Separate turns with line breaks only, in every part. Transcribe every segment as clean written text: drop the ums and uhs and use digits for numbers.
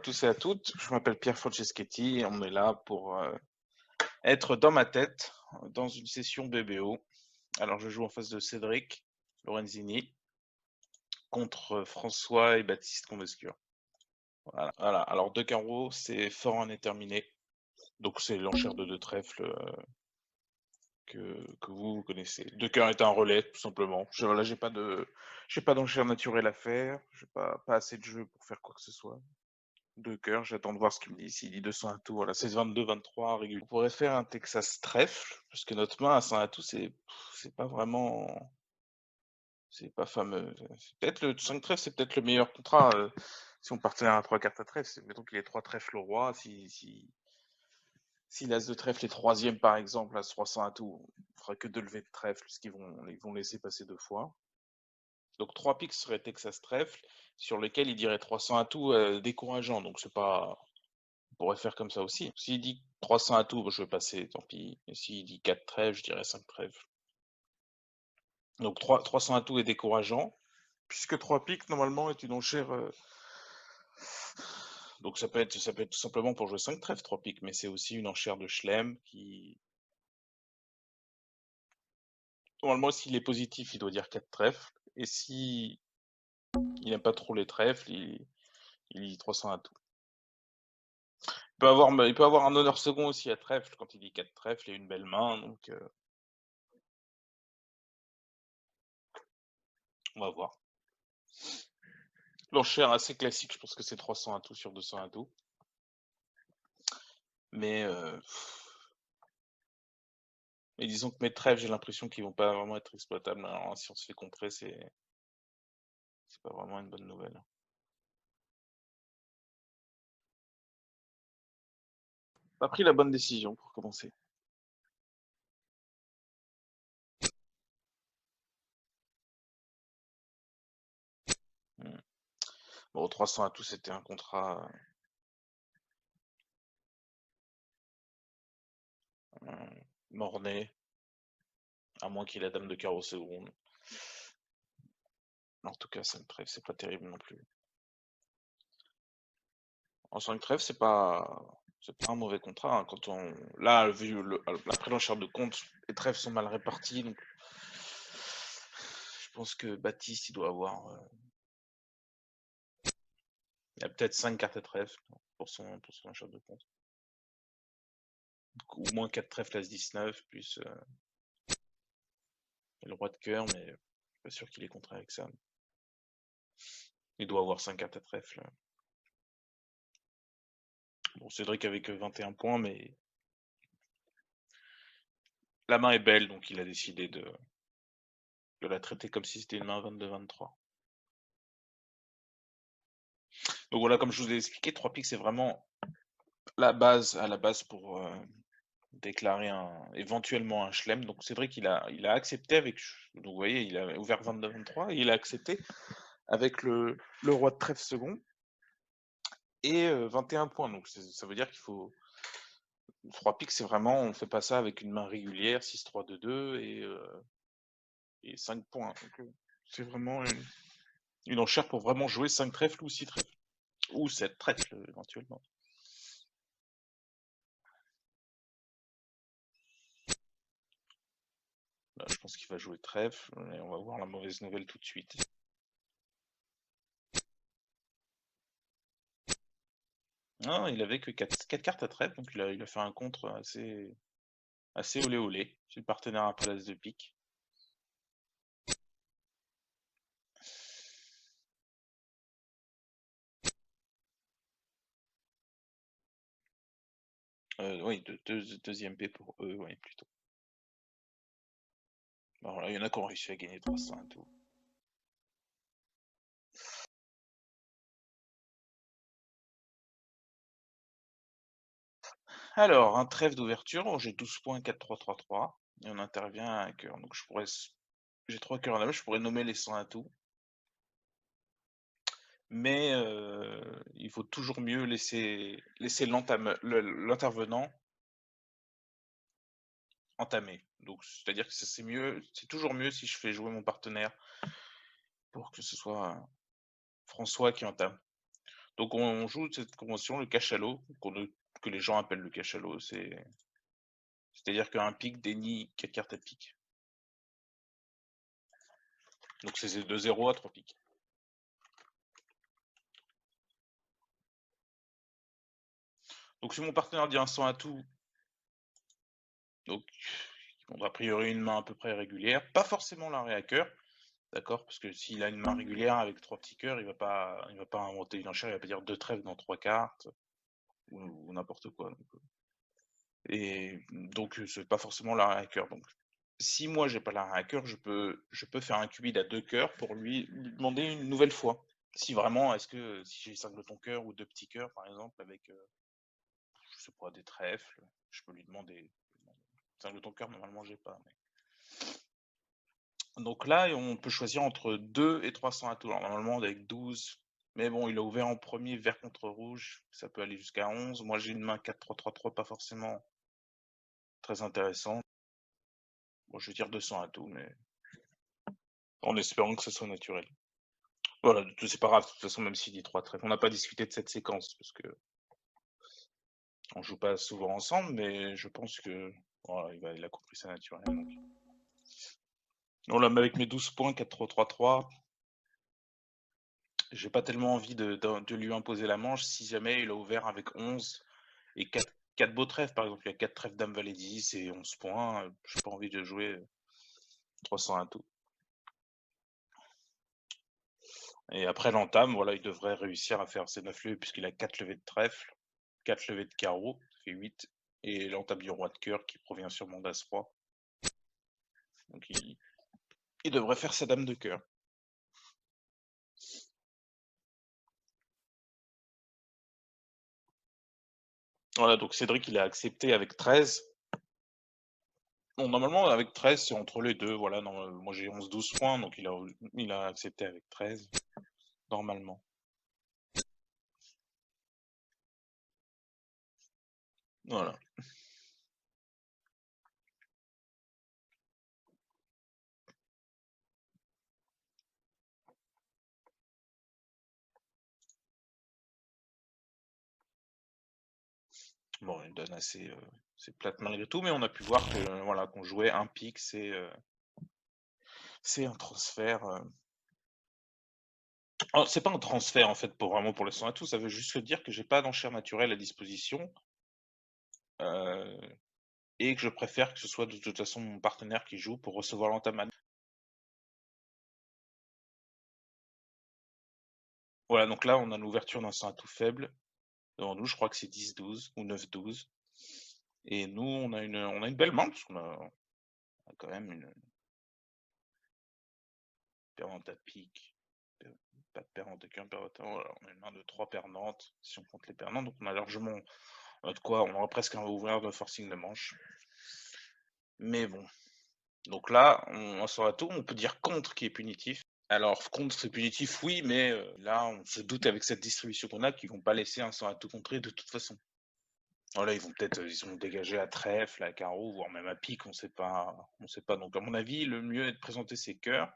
tous et à toutes, je m'appelle Pierre Franceschetti et on est là pour être dans ma tête dans une session BBO. Alors je joue en face de Cédric Lorenzini contre François et Baptiste Convescure. Voilà. Alors deux carreaux, c'est fort en indéterminé. Donc c'est l'enchère de deux trèfles que vous connaissez. Deux cœurs est un relais, tout simplement. Là, j'ai pas d'enchère naturelle à faire, j'ai pas assez de jeu pour faire quoi que ce soit. Deux cœurs, j'attends de voir ce qu'il me dit. S'il dit 200 à tout, voilà, c'est 22-23 régulier. On pourrait faire un Texas trèfle, parce que notre main à 100 à tout, c'est pas vraiment. C'est pas fameux. C'est peut-être le 5 trèfle, c'est peut-être le meilleur contrat. Si on partait à 3 cartes à trèfle, mettons qu'il ait 3 trèfles au roi. Si l'as de trèfle est troisième, par exemple, à 300 à tout, on fera que 2 levées de trèfle, ce qu'ils vont laisser passer 2 fois. Donc 3 piques serait Texas trèfle, sur lesquels il dirait 300 à tout décourageant. Donc c'est pas. On pourrait faire comme ça aussi. S'il dit 300 à tout, je vais passer, tant pis. Et s'il dit 4 trèfles, je dirais 5 trèfles. Donc 300 à tout est décourageant, puisque 3 piques, normalement, est une enchère. Donc ça peut être tout simplement pour jouer 5 trèfles, 3 piques, mais c'est aussi une enchère de Schlem qui. Normalement, s'il est positif, il doit dire 4 trèfles. Et si il n'aime pas trop les trèfles, il dit 300 à tout. Il peut avoir un honneur second aussi à trèfle quand il dit 4 trèfles et une belle main, donc on va voir. L'enchère assez classique, je pense que c'est 300 à tout sur 200 à tout. Mais disons que mes trèfles, j'ai l'impression qu'ils vont pas vraiment être exploitables. Alors, si on se fait contrer, c'est pas vraiment une bonne nouvelle. Pas pris la bonne décision pour commencer. Bon, 300 à tout, c'était un contrat mornay, à moins qu'il ait la dame de carreau seconde. En tout cas, 5 trèfles, c'est pas terrible non plus. En 5 trèfles, c'est pas un mauvais contrat. Hein. Là, vu après l'enchère de compte, les trèfles sont mal répartis, donc je pense que Baptiste, il doit avoir. Il y a peut-être 5 cartes à trèfle pour son enchère de compte. Au moins 4 trèfles as 19, plus le roi de cœur, mais je suis pas sûr qu'il est contré avec ça. Il doit avoir 5 cartes à trèfle. Bon, Cédric avec 21 points, mais la main est belle, donc il a décidé de la traiter comme si c'était une main 22-23. Donc voilà, comme je vous ai expliqué, 3 piques, c'est vraiment la base pour déclarer éventuellement un Schlem. Donc Cédric, il a accepté avec. Donc vous voyez, il a ouvert 22-23 et il a accepté avec le roi de trèfle second et 21 points. Donc ça veut dire qu'il faut. 3 piques, c'est vraiment, on fait pas ça avec une main régulière, 6-3-2-2 et 5 points. Donc c'est vraiment une enchère pour vraiment jouer 5 trèfles ou 6 trèfles. Ou 7 trèfles éventuellement. Là, je pense qu'il va jouer trèfle et on va voir la mauvaise nouvelle tout de suite. Non, il avait que 4 cartes à trèfle, donc il a fait un contre assez olé olé. C'est le partenaire à place de pique. Oui, deuxième P pour eux, oui, plutôt. Bon, là, il y en a qui ont réussi à gagner 300 et tout. Alors, un trèfle d'ouverture, j'ai 12 points, 4-3-3-3, et on intervient à un cœur. Donc j'ai 3 cœurs à la main, je pourrais nommer les 100 à tout. Mais il faut toujours mieux laisser l'intervenant entamer. Donc, c'est-à-dire que c'est toujours mieux si je fais jouer mon partenaire pour que ce soit François qui entame. Donc on joue cette convention, le cachalot, que les gens appellent le cachalot. C'est-à-dire qu'un pic dénie 4 cartes à pic. Donc c'est de 0 à 3 pics. Donc si mon partenaire dit un 100 à tout, donc on a priori une main à peu près régulière, pas forcément l'arrêt à cœur, d'accord? Parce que s'il a une main régulière avec 3 petits cœurs, il va pas inventer une enchère, il va pas dire 2 trèfles dans 3 cartes, ou n'importe quoi. Et donc c'est pas forcément l'arrêt à cœur. Donc si moi j'ai pas l'arrêt à cœur, je peux faire un cubide à 2 cœurs pour lui demander une nouvelle fois. Si vraiment, est-ce que si j'ai singleton cœur ou 2 petits cœurs par exemple avec, je sais pas, des trèfles, je peux lui demander. Singleton cœur normalement j'ai pas, mais donc là, on peut choisir entre 2 et 300 atouts. Alors normalement avec 12, mais bon, il a ouvert en premier vert contre rouge, ça peut aller jusqu'à 11. Moi j'ai une main 4-3-3-3, pas forcément très intéressant. Bon, je vais dire 200 atouts, mais en espérant que ce soit naturel. Voilà, c'est pas grave, de toute façon, même s'il dit 3 trèfles. On n'a pas discuté de cette séquence, parce que on joue pas souvent ensemble, mais je pense que voilà, il a compris ça naturel. Donc. Voilà, mais avec mes 12 points, 4-3-3-3, j'ai pas tellement envie de lui imposer la manche si jamais il a ouvert avec 11 et 4 beaux trèfles, par exemple. Il y a 4 trèfles dame valet 10 et 11 points. J'ai pas envie de jouer 300 à tout. Et après l'entame, voilà, il devrait réussir à faire ses 9 levées puisqu'il a 4 levées de trèfle, 4 levées de carreau, ça fait 8, et l'entame du roi de cœur qui provient sûrement d'As-roi. Donc il devrait faire sa dame de cœur. Voilà, donc Cédric, il a accepté avec 13. Bon, normalement, avec 13, c'est entre les deux. Voilà, non, moi j'ai 11-12 points, donc il a accepté avec 13, normalement. Voilà. Bon, une donne assez plate malgré tout, mais on a pu voir que voilà, qu'on jouait un pic, c'est un transfert. Oh, c'est pas un transfert en fait vraiment pour le 100 à tout, ça veut juste dire que j'ai pas d'enchère naturelle à disposition, euh, et que je préfère que ce soit de toute façon mon partenaire qui joue pour recevoir l'entamade. Voilà, donc là on a l'ouverture d'un 100 à tout faible devant nous, je crois que c'est 10-12 ou 9-12. Et nous on a une belle main, parce on a quand même une perdante à pique, pas de perdante à cœur, voilà, on a une main de 3 perdantes, si on compte les perdantes, donc on a largement de quoi, on aurait presque un ouvrir de forcing de manche. Mais bon, donc là, on sort à tout, on peut dire contre qui est punitif. Alors contre c'est punitif oui, mais là on se doute avec cette distribution qu'on a qu'ils vont pas laisser un sort à tout contrer de toute façon. Voilà, ils vont peut-être ils ont dégagé à trèfle, à carreau, voire même à pique, on sait pas. On sait pas. Donc à mon avis, le mieux est de présenter ses cœurs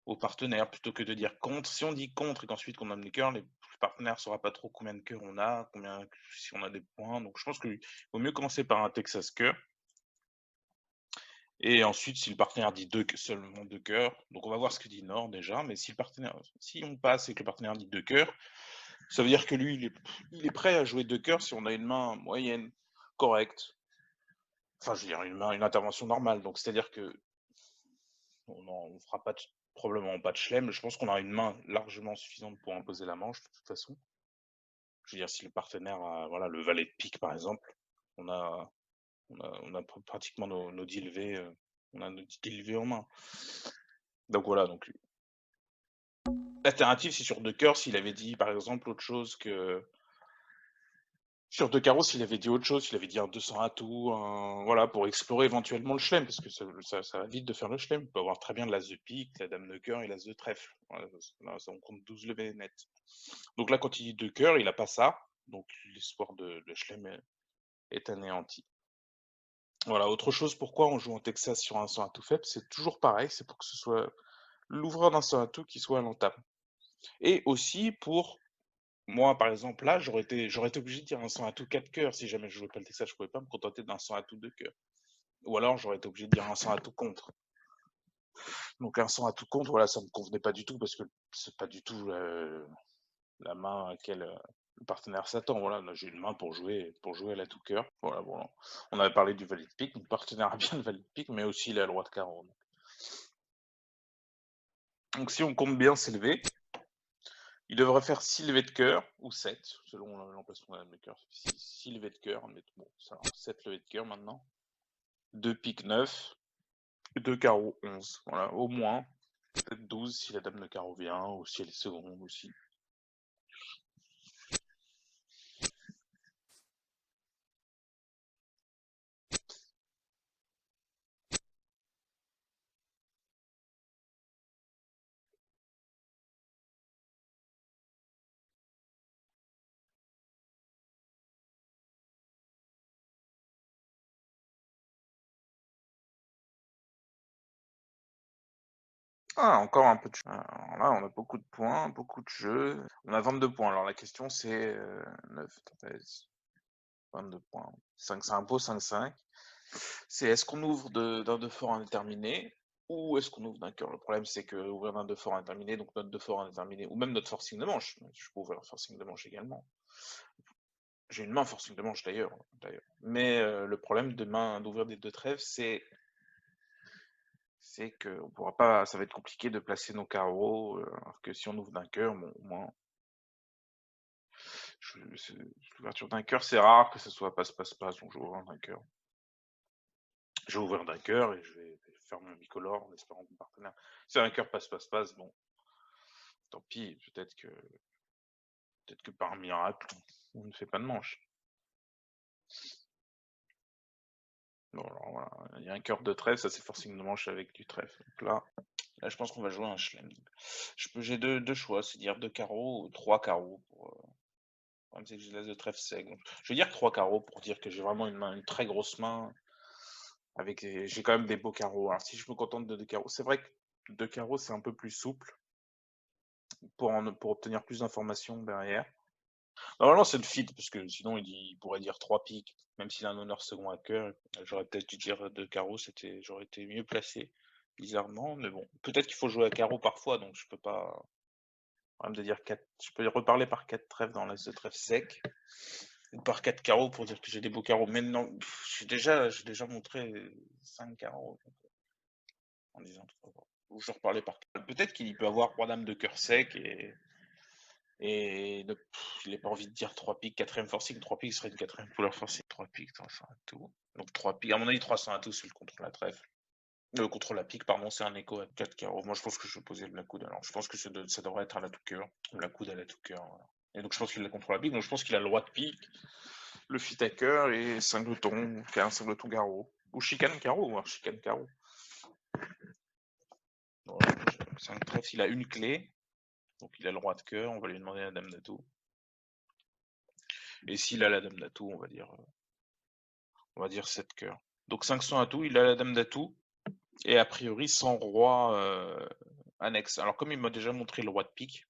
aux partenaires plutôt que de dire contre. Si on dit contre et qu'ensuite qu'on donne les cœurs, les partenaires ne saura pas trop combien de cœurs on a, si on a des points. Donc je pense qu'il vaut mieux commencer par un Texas cœur. Et ensuite, si le partenaire dit seulement deux cœurs, donc on va voir ce que dit Nord déjà, mais si on passe et que le partenaire dit deux cœurs, ça veut dire que lui, il est prêt à jouer deux cœurs si on a une main moyenne, correcte. Enfin, je veux dire, une intervention normale. Donc, c'est-à-dire que on fera probablement pas de chelem. Je pense qu'on a une main largement suffisante pour imposer la manche, de toute façon. Je veux dire, si le partenaire a, voilà, le valet de pique, par exemple, on a, on a pratiquement nos 10 levées, on a nos 10 levées en main. Donc voilà, donc l'alternative, c'est sur deux cœurs, s'il avait dit, par exemple, autre chose que sur deux carreaux, s'il avait dit autre chose, s'il avait dit un 200 atout, voilà, pour explorer éventuellement le chelem, parce que ça va vite de faire le chelem. On peut avoir très bien l'as de pique, la dame de cœur et l'as de trèfle. Voilà, là, on compte 12 levées net. Donc là, quand il dit deux cœurs, il a pas ça, donc l'espoir de chelem est anéanti. Voilà, autre chose, pourquoi on joue en Texas sur un 100 atout faible, c'est toujours pareil, c'est pour que ce soit l'ouvreur d'un 100 atout qui soit à l'entame. Et aussi pour moi, par exemple, là, j'aurais été obligé de dire un 100 atout 4 cœurs si jamais je jouais pas le Texas, je pouvais pas me contenter d'un 100 atout 2 cœurs. Ou alors j'aurais été obligé de dire un 100 atout contre. Donc un 100 atout contre, voilà, ça me convenait pas du tout parce que c'est pas du tout la main à laquelle le partenaire s'attend. Voilà, là, j'ai une main pour jouer à la tout cœur. Voilà, bon, on avait parlé du valet de pique, mon partenaire a bien le valet de pique, mais aussi il a le roi de carreau. Donc si on compte bien s'élever, il devrait faire 6 levées de cœur, ou 7, selon l'emplacement de la levée de cœur. 6 levées de cœur, bon, ça, 7 levées de cœur maintenant. 2 piques 9, 2 carreaux 11. Voilà, au moins. Peut-être 12 si la dame de carreau vient, ou si elle est seconde aussi. Ah, encore un peu de jeu. Alors là, on a beaucoup de points, beaucoup de jeux. On a 22 points. Alors la question, c'est 9, 13, 22 points. 5, c'est un beau 5-5. C'est est-ce qu'on ouvre d'un 2 fort indéterminé ou est-ce qu'on ouvre d'un cœur? Le problème, c'est que ouvrir d'un 2 fort indéterminé, donc notre 2 fort indéterminé, ou même notre forcing de manche. Je peux ouvrir un forcing de manche également. J'ai une main forcing de manche d'ailleurs. Mais le problème d'ouvrir des deux trèfles, c'est que on pourra pas, ça va être compliqué de placer nos carreaux, alors que si on ouvre d'un cœur, bon, au moins, l'ouverture d'un cœur, c'est rare que ce soit passe-passe-passe, donc je vais ouvrir d'un cœur. Je vais ouvrir d'un cœur et je vais faire mon bicolore en espérant que mon partenaire. Si un cœur passe-passe-passe, bon, tant pis, peut-être que par miracle, on ne fait pas de manche. Bon, alors voilà, il y a un cœur de trèfle, ça c'est forcément de manche avec du trèfle. Donc là, je pense qu'on va jouer un chelem. J'ai deux choix, c'est dire deux carreaux ou trois carreaux. Le problème, c'est que j'ai l'as de trèfle sec. Donc, je vais dire trois carreaux pour dire que j'ai vraiment une très grosse main. J'ai quand même des beaux carreaux. Alors si je me contente de deux carreaux, c'est vrai que deux carreaux c'est un peu plus souple pour obtenir plus d'informations derrière. Normalement c'est le fit parce que sinon il pourrait dire trois piques, même s'il a un honneur second à cœur. J'aurais peut-être dû dire deux carreaux, j'aurais été mieux placé, bizarrement. Mais bon, peut-être qu'il faut jouer à carreau parfois, donc je peux pas. Même de dire 4, je peux reparler par 4 trèfles dans l'as de trèfle sec, ou par 4 carreaux pour dire que j'ai des beaux carreaux. Mais non, j'ai déjà montré 5 carreaux en disant 3. Ou je reparlais par 4. Peut-être qu'il peut avoir roi dame de cœur sec et il n'a pas envie de dire 3 piques, quatrième forcing. 3 piques serait une quatrième couleur forcing. 3 piques, 300 à tout. Donc 3 piques, à mon avis 300 à tout, c'est le contre la trèfle. Contre la pique, pardon, c'est un écho à 4 carreaux. Moi je pense que je vais poser le coude. Alors je pense que ça devrait être à la tout cœur. La coude à la tout cœur. Voilà. Et donc je pense qu'il la contre la pique, donc je pense qu'il a le roi de pique, le fit à cœur et singleton, un singleton carreau. Ou chicane carreau, ou chicane carreau. Voilà, 5 trèfles, il a une clé, donc il a le roi de cœur, on va lui demander la dame d'atout. Et s'il a la dame d'atout, on va dire 7 cœurs. Donc 500 atout, il a la dame d'atout, et a priori sans roi annexe. Alors comme il m'a déjà montré le roi de pique,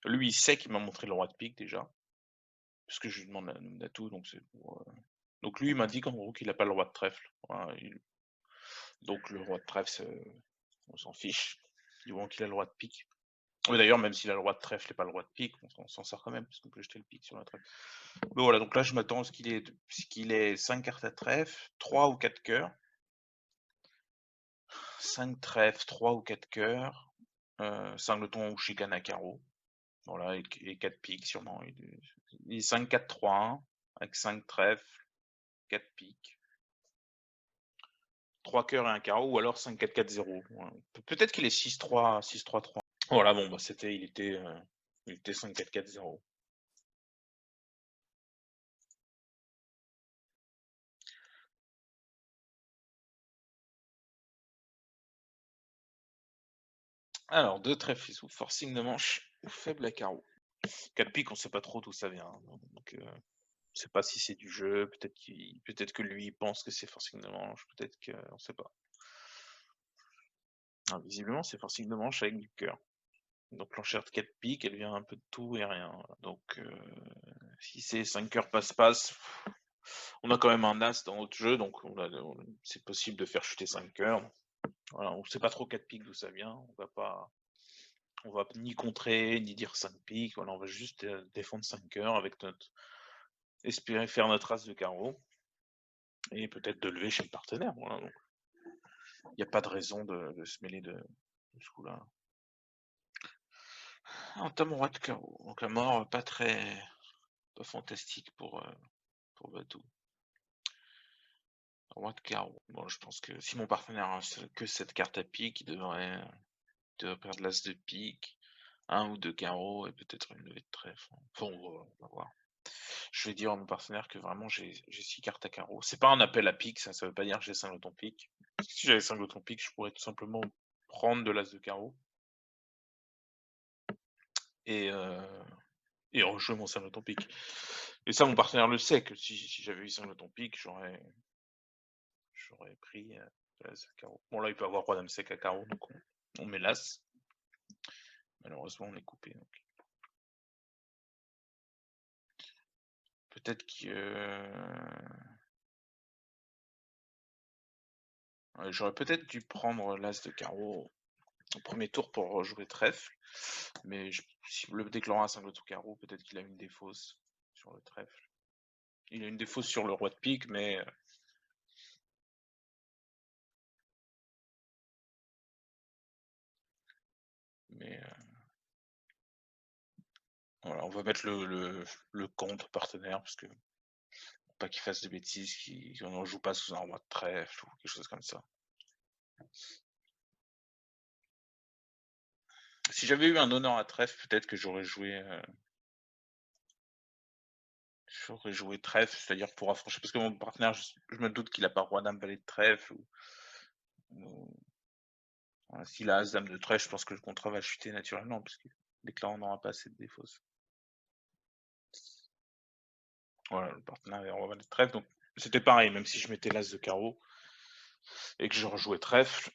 lui il sait qu'il m'a montré le roi de pique déjà, puisque je lui demande la dame d'atout, donc c'est pour, donc lui il m'a dit qu'en gros qu'il n'a pas le roi de trèfle. Voilà, donc le roi de trèfle, on s'en fiche, du moment qu'il a le roi de pique. Oui, d'ailleurs, même s'il a le roi de trèfle et pas le roi de pique, on s'en sort quand même, parce qu'on peut jeter le pique sur la trèfle. Mais voilà, donc là, je m'attends à ce qu'il ait 5 cartes à trèfle, 3 ou 4 cœurs. 5 trèfles, 3 ou 4 cœurs, singleton ou chicane à carreau. Voilà, et 4 piques sûrement. Il est 5-4-3-1, avec 5 trèfles, 4 piques. 3 cœurs et un carreau, ou alors 5-4-4-0. Voilà. Peut-être qu'il est 6-3, 6-3-3. Voilà, bon, bah il était 5-4-4-0. Alors, deux trèfles sous forcing de manche ou faible à carreau. 4 piques, on sait pas trop d'où ça vient. Donc, on sait pas si c'est du jeu, peut-être que lui il pense que c'est forcing de manche, peut-être que. On sait pas. Ah, visiblement, c'est forcing de manche avec du cœur. Donc l'enchère de 4 piques, elle vient un peu de tout et rien. Donc si c'est 5 cœurs passe-passe, on a quand même un as dans notre jeu, donc c'est possible de faire chuter 5 cœurs. Voilà, on sait pas trop 4 piques d'où ça vient, on va ni contrer, ni dire 5 piques, voilà, on va juste, défendre 5 cœurs avec notre espérer faire notre as de carreau et peut-être de lever chez le partenaire, voilà, donc il y a pas de raison de se mêler de ce coup-là. Un Entame roi de carreau, donc la mort, pas fantastique pour Batou. Roi de carreau. Bon, je pense que si mon partenaire a que cette carte à pique, il devrait perdre l'as de pique, un ou deux carreaux et peut-être une levée de trèfle. Enfin, on va voir. Je vais dire à mon partenaire que vraiment j'ai 6 cartes à carreau. C'est pas un appel à pique, ça veut pas dire que j'ai 5 lots pique. Si j'avais 5 lots pique, je pourrais tout simplement prendre de l'as de carreau et, euh, et rejouer mon 5 lots pique. Et ça, mon partenaire le sait que si j'avais eu 5 lots pique, j'aurais pris de l'as de carreau. Bon, là, il peut avoir roi dame sec à carreau, donc on met l'as. Malheureusement, on est coupé. Donc. Peut-être que j'aurais peut-être dû prendre l'as de carreau au premier tour pour jouer trèfle, mais si le déclarant a 5 lots carreau, peut-être qu'il a une défausse sur le trèfle. Il a une défausse sur le roi de pique, mais voilà, on va mettre le contre partenaire parce que pour pas qu'il fasse de bêtises, qu'on ne joue pas sous un roi de trèfle ou quelque chose comme ça. Si j'avais eu un honneur à trèfle, peut-être que j'aurais joué trèfle, c'est-à-dire pour affranchir, parce que mon partenaire, je me doute qu'il a pas roi dame valet de trèfle ou voilà, s'il a as dame de trèfle, je pense que le contrat va chuter naturellement parce que déclarant n'aura pas assez de défausse. Voilà, le partenaire avait roi valet de trèfle, donc c'était pareil, même si je mettais l'as de carreau et que je rejouais trèfle,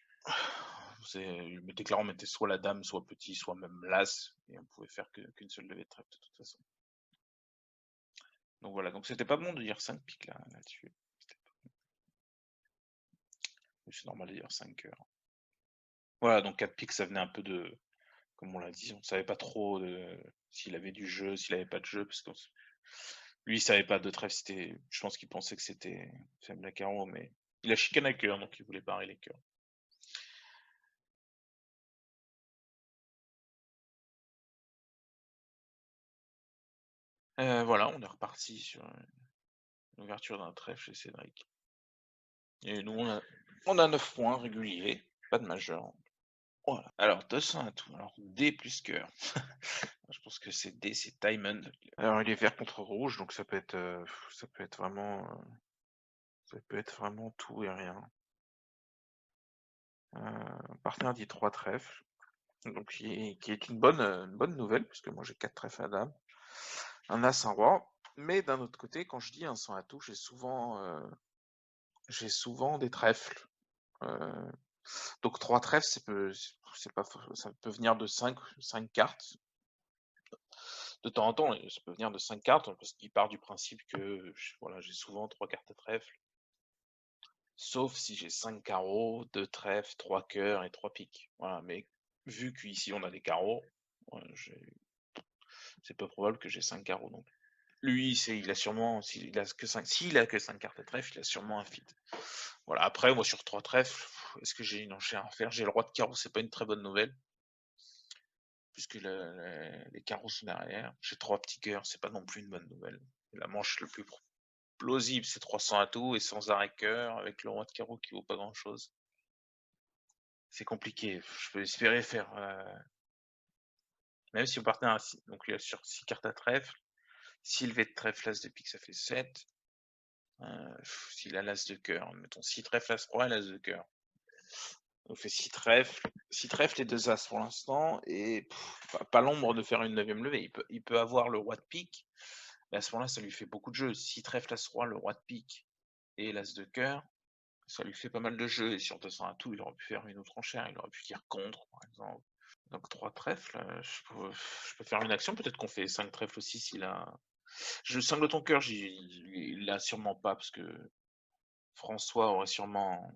le déclarant mettait soit la dame, soit petit, soit même l'as, et on pouvait faire qu'une seule levée de trèfle de toute façon. Donc voilà, donc c'était pas bon de dire 5 piques là-dessus. C'est normal de dire 5 cœurs. Voilà, donc 4 piques, ça venait un peu de, comme on l'a dit, on savait pas trop s'il avait du jeu, s'il avait pas de jeu, parce que lui, il savait pas de trèfle, je pense qu'il pensait que c'était faible à carreau, mais il a chicane à cœur, donc il voulait barrer les cœurs. Voilà, on est reparti sur une ouverture d'un trèfle chez Cédric. Et nous, on a 9 points réguliers, pas de majeur. Voilà. Alors, 200 à tout. Alors, D plus cœur. Je pense que c'est D, c'est Diamond. Alors, il est vert contre rouge, donc ça peut être vraiment tout et rien. Partenaire dit 3 trèfles, donc qui est une bonne nouvelle, puisque moi j'ai 4 trèfles à dame, un as, un roi. Mais d'un autre côté, quand je dis un 100 à tout, j'ai souvent des trèfles. Euh, donc 3 trèfles, ça peut venir de 5 cartes. De temps en temps, ça peut venir de 5 cartes, parce qu'il part du principe que voilà, j'ai souvent 3 cartes à trèfle. Sauf si j'ai 5 carreaux, 2 trèfles, 3 cœurs et 3 piques. Voilà, mais vu qu'ici on a des carreaux, c'est peu probable que j'ai 5 carreaux. Donc lui, il a sûrement, s'il a que 5 cartes à trèfle, il a sûrement un feed. Voilà, après, moi sur 3 trèfles, est-ce que j'ai une enchère à faire? J'ai le roi de carreau, c'est pas une très bonne nouvelle, puisque les carreaux sont derrière. J'ai 3 petits cœurs, c'est pas non plus une bonne nouvelle. La manche le plus plausible, c'est 300 à tout et sans arrêt cœur, avec le roi de carreau qui vaut pas grand chose. C'est compliqué. Je peux espérer faire. Même si mon partenaire donc il a sur 6 cartes à trèfle, s'il levait de trèfle, as de pique, ça fait 7. S'il a l'as de cœur, mettons 6 trèfles, as roi et l'as de cœur. On fait 6 trèfles. 6 trèfles et 2 as pour l'instant, et pas l'ombre de faire une 9ème levée. Il peut avoir le roi de pique, mais à ce moment-là, ça lui fait beaucoup de jeux. 6 trèfles, as roi, le roi de pique et l'as de cœur, ça lui fait pas mal de jeux. Et sur 200 à tout, il aurait pu faire une autre enchère. Il aurait pu dire contre, par exemple. Donc 3 trèfles, je peux faire une action, peut-être qu'on fait 5 trèfles aussi s'il a je Singleton cœur, il l'a sûrement pas parce que François aurait sûrement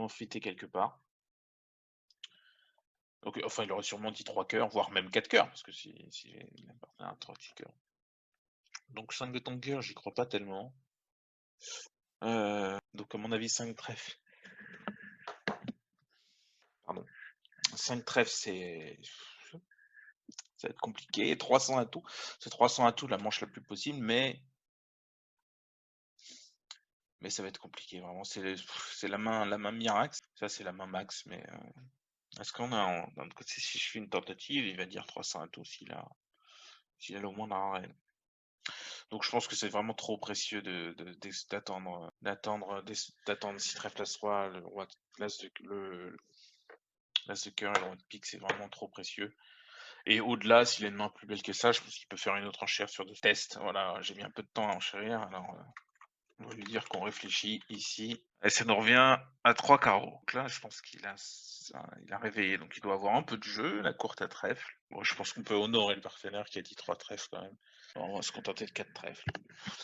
fuité quelque part. Donc, enfin, il aurait sûrement dit 3 cœurs, voire même 4 cœurs, parce que si il appartient à 3 petits cœurs. Donc 5 de ton cœur, j'y crois pas tellement. Donc à mon avis 5 trèfles. Pardon. 5 trèfles, ça va être compliqué. 300 atouts, c'est 300 atouts la manche la plus possible, mais ça va être compliqué vraiment. C'est la main mirax. Ça c'est la main max, mais est-ce qu'on a d'un autre côté, si je fais une tentative, il va dire 300 atouts s'il a au moins la reine. Donc je pense que c'est vraiment trop précieux d'attendre 6 trèfles as roi, le roi l'as de cœur et le roi de pique, c'est vraiment trop précieux. Et au-delà, s'il a une main plus belle que ça, je pense qu'il peut faire une autre enchère sur 2 tests. Voilà, j'ai mis un peu de temps à enchérir, alors on va lui dire qu'on réfléchit ici. Et ça nous revient à 3 carreaux. Donc là, je pense il a réveillé, donc il doit avoir un peu de jeu, la courte à trèfle. Bon, je pense qu'on peut honorer le partenaire qui a dit 3 trèfles quand même. Alors, on va se contenter de 4 trèfles.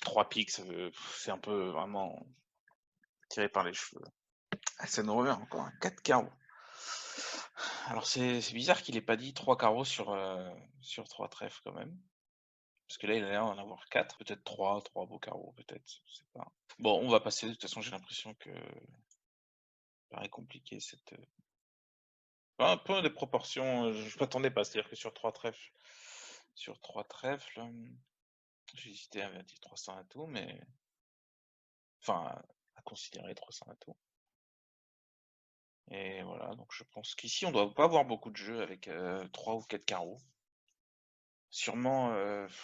3 piques, c'est un peu vraiment tiré par les cheveux. Ah, ça nous revient encore à 4 carreaux. Alors c'est bizarre qu'il ait pas dit 3 carreaux sur 3 trèfles quand même. Parce que là, il a l'air d'en avoir 4, peut-être 3 beaux carreaux, peut-être, je sais pas. Bon, on va passer, de toute façon, j'ai l'impression que ça paraît compliqué un peu des proportions, je m'attendais pas, c'est-à-dire que sur 3 trèfles, j'hésitais à dire 300 atouts, mais enfin, à considérer 300 atouts. Et voilà, donc je pense qu'ici, on doit pas avoir beaucoup de jeux avec 3 ou 4 carreaux. Sûrement,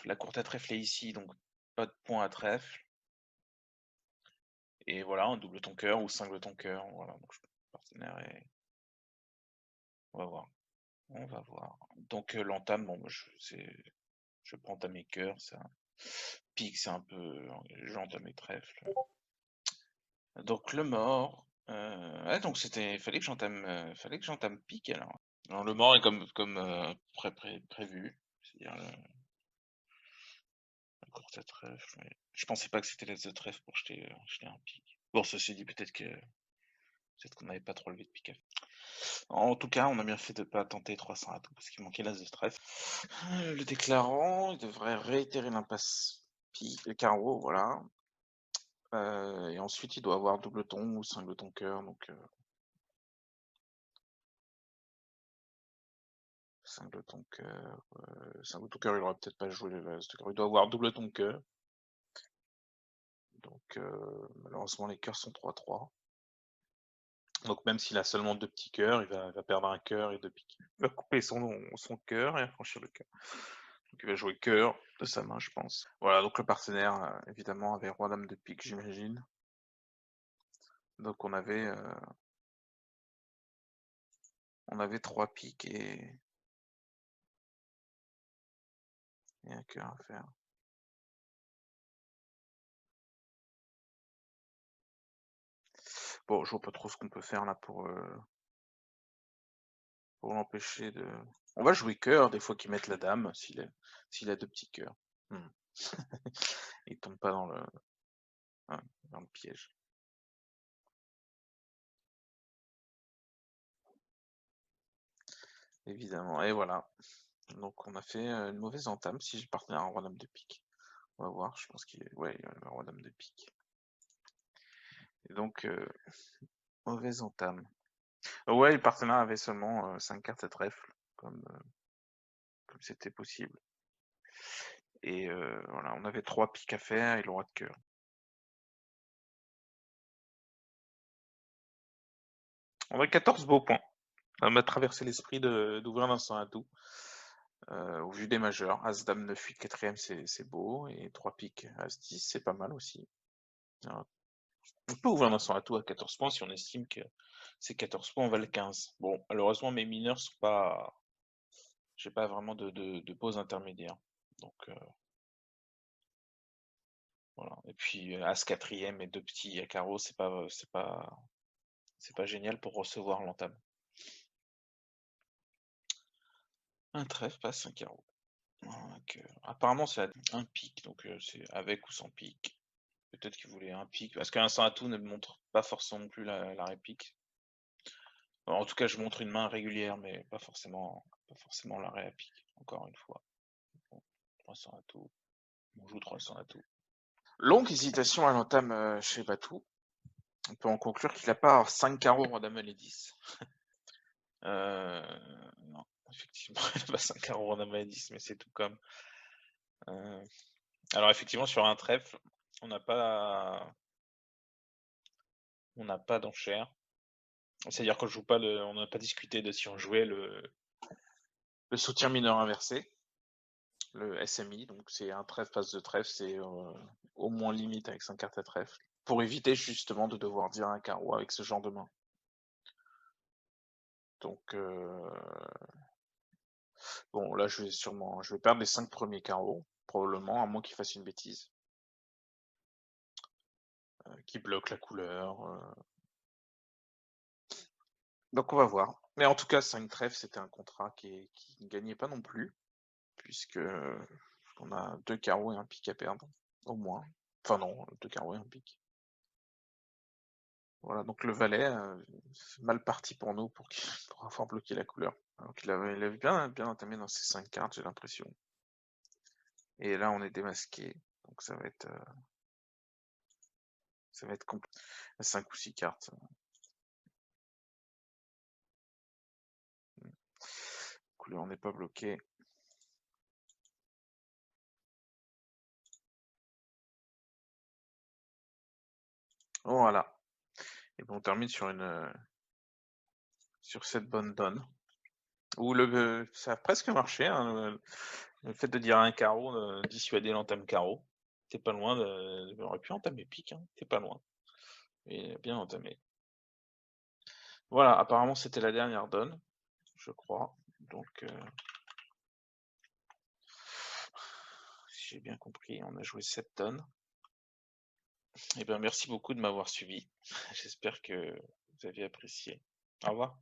la courte à trèfle est ici, donc pas de point à trèfle. Et voilà, un double ton cœur ou cingle ton cœur. Voilà, donc je partenaire est. On va voir. On va voir. Donc l'entame, bon, je peux entamer cœur, ça. Pique, c'est un peu. J'entame trèfle. Donc le mort. Ouais, donc fallait que j'entame pique alors. Alors le mort est comme prévu. C'est-à-dire la courte à trèfle. Mais je pensais pas que c'était l'as de trèfle pour jeter un pique. Bon, ceci dit, peut-être qu'on n'avait pas trop levé de pique. En tout cas, on a bien fait de ne pas tenter 300 atouts parce qu'il manquait l'as de trèfle. Le déclarant, il devrait réitérer l'impasse le carreau, voilà. Et ensuite, il doit avoir double ton ou singleton cœur, donc singleton cœur. Singleton cœur, il aurait peut-être pas joué l'as de cœur. Il doit avoir double ton cœur. Donc malheureusement, les cœurs sont 3-3. Donc même s'il a seulement 2 petits cœurs, il va perdre un cœur et 2 piques. Il va couper son cœur et affranchir le cœur. Donc il va jouer cœur de sa main, je pense. Voilà, donc le partenaire, évidemment, avait roi dame de pique, j'imagine. Donc on avait 3 piques et un cœur à faire. Bon, je vois pas trop ce qu'on peut faire là pour l'empêcher de. On va jouer cœur des fois qu'ils mettent la dame, s'il a 2 petits cœurs. Il tombe pas hein, dans le piège. Évidemment. Et voilà. Donc on a fait une mauvaise entame si j'ai partenaire un roi dame de pique. On va voir, je pense qu'il est. Ouais, il y a un roi dame de pique. Et donc, mauvaise entame. Ouais, le partenaire avait seulement 5 cartes à trèfle, comme c'était possible. Et voilà, on avait 3 piques à faire et le roi de cœur. On a 14 beaux points. Ça m'a traversé l'esprit d'ouvrir l'instant à tout. Au vu des majeurs, As, Dame, 9, 8, 4ème, c'est beau. Et 3 piques, As, 10, c'est pas mal aussi. Alors, on peut ouvrir l'instant à tout à 14 points si on estime que ces 14 points valent 15. Bon, malheureusement, mes mineurs sont pas. J'ai pas vraiment de pause intermédiaire. Donc, voilà. Et puis, As 4ème et 2 petits à carreau, c'est pas génial pour recevoir l'entame. Un trèfle passe un carreau. Apparemment c'est un pic, donc c'est avec ou sans pic. Peut-être qu'il voulait un pic, parce qu'un sans atout ne montre pas forcément non plus la réplique. En tout cas, je montre une main régulière, mais pas forcément la ré à pic, encore une fois. Bon, 300 atouts, on joue 300 atouts. Longue hésitation à l'entame, chez Batou. On peut en conclure qu'il a pas 5 carreaux, roi dame et 10. Non, effectivement, il a pas 5 carreaux, roi dame et 10, mais c'est tout comme. Alors effectivement, sur un trèfle, on n'a pas d'enchère. C'est-à-dire qu'on joue pas on n'a pas discuté de si on jouait le soutien mineur inversé, le SMI, donc c'est un trèfle passe de trèfle, c'est au moins limite avec 5 cartes à trèfle, pour éviter justement de devoir dire un carreau avec ce genre de main. Donc bon, là je vais perdre les 5 premiers carreaux, probablement, à moins qu'il fasse une bêtise. Qui bloque la couleur. Donc on va voir. Mais en tout cas, 5 trèfles, c'était un contrat qui ne gagnait pas non plus, puisque on a 2 carreaux et un pic à perdre, au moins. Enfin non, 2 carreaux et un pic. Voilà, donc le valet, c'est mal parti pour nous pour pour avoir bloqué la couleur. Donc il avait bien entamé dans ses 5 cartes, j'ai l'impression. Et là, on est démasqué, donc ça va être compliqué. 5 ou 6 cartes. Couleur n'est pas bloquée. Voilà. Et bon, on termine sur cette bonne donne. Où ça a presque marché, hein, le fait de dire un carreau, dissuader l'entame carreau. Tu pas loin de aurait pu entamer pique, hein, tu pas loin. Et bien entamé. Voilà, apparemment c'était la dernière donne, je crois. Donc si j'ai bien compris, on a joué 7 tonnes. Et bien merci beaucoup de m'avoir suivi. J'espère que vous avez apprécié. Au revoir.